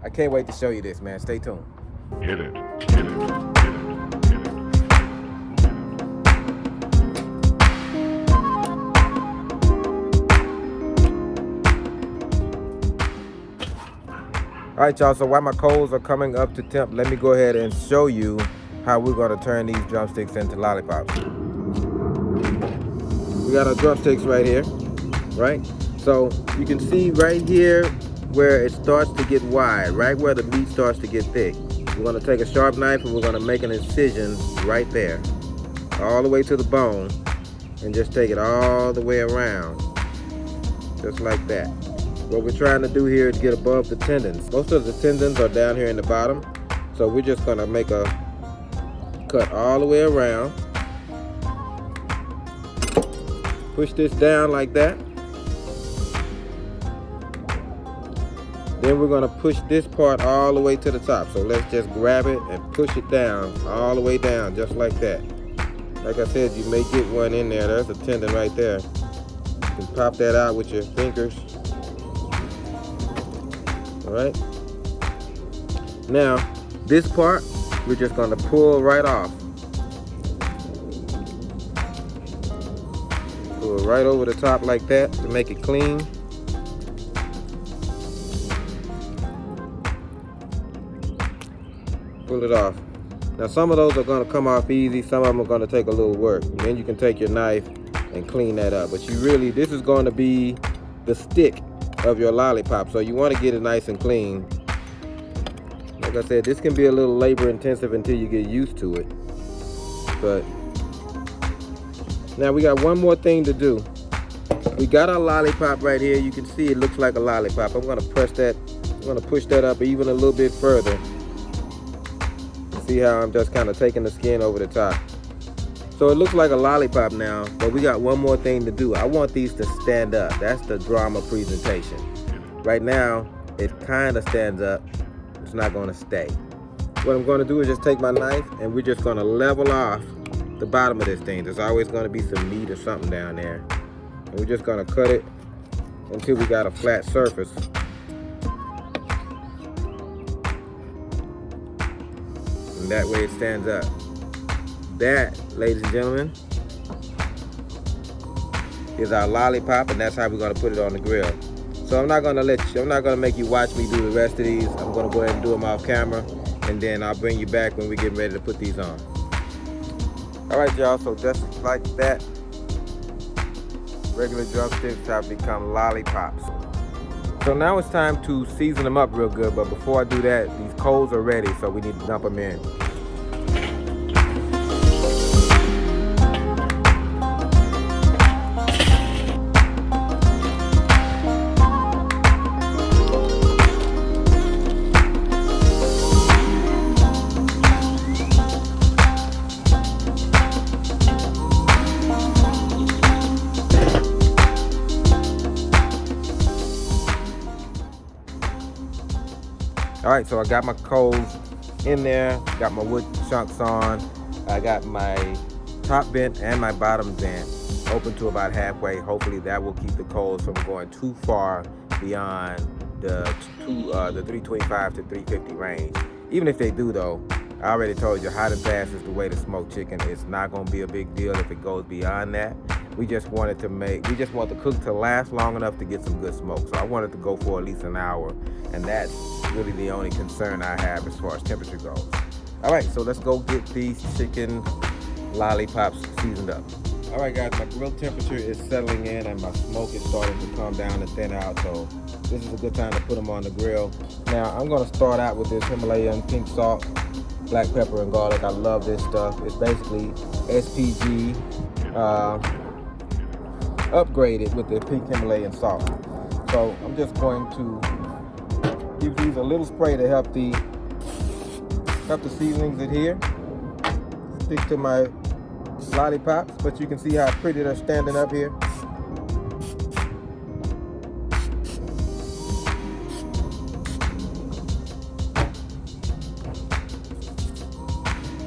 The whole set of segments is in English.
I can't wait to show you this, man. Stay tuned. Hit it, hit it, hit it, hit it. All right, y'all, so while my coals are coming up to temp, let me go ahead and show you how we're gonna turn these drumsticks into lollipops. We got our drumsticks right here, right? So you can see right here where it starts to get wide, right where the meat starts to get thick. We're gonna take a sharp knife and we're gonna make an incision right there, all the way to the bone, and just take it all the way around, just like that. What we're trying to do here is get above the tendons. Most of the tendons are down here in the bottom, so we're just gonna make a cut all the way around. Push this down like that. Then we're gonna push this part all the way to the top. So let's just grab it and push it down, all the way down, just like that. Like I said, you may get one in there. There's a tendon right there. You can pop that out with your fingers. All right. Now, this part, we're just gonna pull right off. Pull it right over the top like that to make it clean. Pull it off. Now some of those are going to come off easy, some of them are going to take a little work. And then you can take your knife and clean that up. But you really, this is going to be the stick of your lollipop, so you want to get it nice and clean. Like I said, this can be a little labor intensive until you get used to it. But now we got one more thing to do. We got our lollipop right here. You can see it looks like a lollipop. I'm going to press that, I'm going to push that up even a little bit further. See how I'm just kind of taking the skin over the top. So it looks like a lollipop now, but we got one more thing to do. I want these to stand up. That's the drama presentation. Right now, it kind of stands up. It's not going to stay. What I'm going to do is just take my knife and we're just going to level off the bottom of this thing. There's always going to be some meat or something down there. And we're just going to cut it until we got a flat surface. And that way it stands up. That, ladies and gentlemen, is our lollipop, and that's how we're gonna put it on the grill. So I'm not gonna make you watch me do the rest of these. I'm gonna go ahead and do them off camera, and then I'll bring you back when we get ready to put these on. All right, y'all, so just like that, regular drumsticks have become lollipops. So now it's time to season them up real good, but before I do that, these coals are ready, so we need to dump them in. All right, so I got my coals in there, got my wood chunks on. I got my top vent and my bottom vent open to about halfway. Hopefully that will keep the coals from going too far beyond the 325 to 350 range. Even if they do though, I already told you hot and fast is the way to smoke chicken. It's not gonna be a big deal if it goes beyond that. We just want the cook to last long enough to get some good smoke. So I want it to go for at least an hour, and that's really the only concern I have as far as temperature goes. All right, so let's go get these chicken lollipops seasoned up. All right, guys, my grill temperature is settling in and my smoke is starting to come down and thin out, so this is a good time to put them on the grill. Now, I'm gonna start out with this Himalayan pink salt, black pepper and garlic. I love this stuff. It's basically SPG upgraded with the pink Himalayan salt. So I'm just going to give these a little spray to help the seasonings adhere. Stick to my lollipops, but you can see how pretty they're standing up here.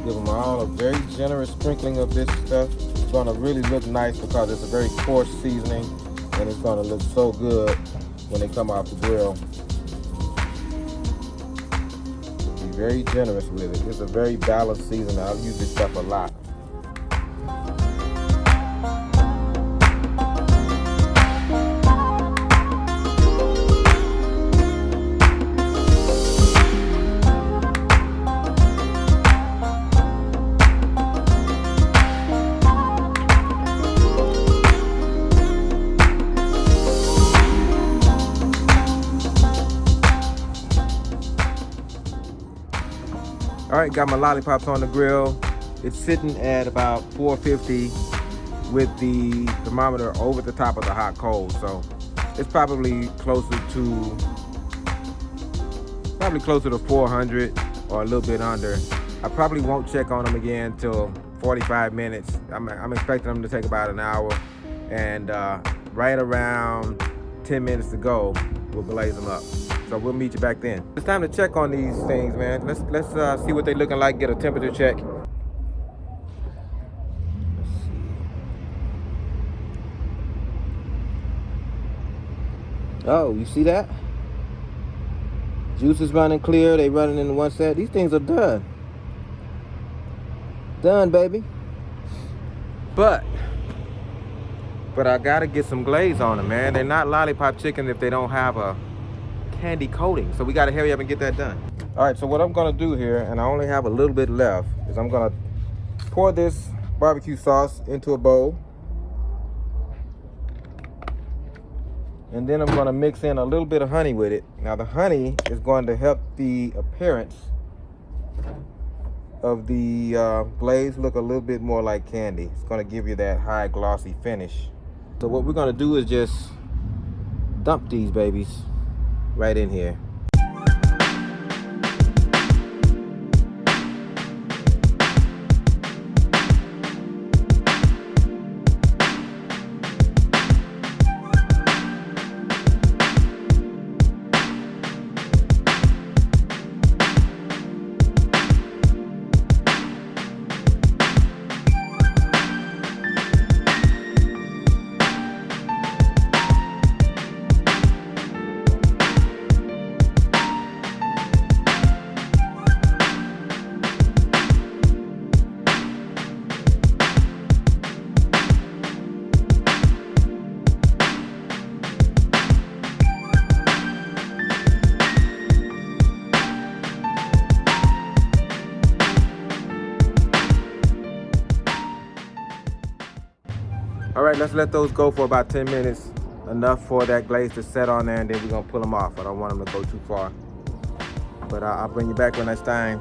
Give them all a very generous sprinkling of this stuff. It's gonna really look nice because it's a very coarse seasoning and it's gonna look so good when they come off the grill. very generous with it. It's a very balanced seasoning. I've used this stuff a lot. All right, got my lollipops on the grill. It's sitting at about 450 with the thermometer over the top of the hot coals. So it's probably closer to 400 or a little bit under. I probably won't check on them again until 45 minutes. I'm expecting them to take about an hour, and right around 10 minutes to go, we'll glaze them up. So we'll meet you back then. It's time to check on these things, man. Let's see what they're looking like, get a temperature check. Oh, you see that? Juice is running clear. They running in one set. These things are done. Done, baby. But I gotta get some glaze on them, man. They're not lollipop chicken if they don't have a candy coating. So we gotta hurry up and get that done. All right, so what I'm gonna do here, and I only have a little bit left, is I'm gonna pour this barbecue sauce into a bowl. And then I'm gonna mix in a little bit of honey with it. Now the honey is going to help the appearance of the glaze look a little bit more like candy. It's gonna give you that high glossy finish. So what we're gonna do is just dump these babies right in here. All right, let's let those go for about 10 minutes. Enough for that glaze to set on there, and then we're gonna pull them off. I don't want them to go too far. But I'll bring you back when it's time.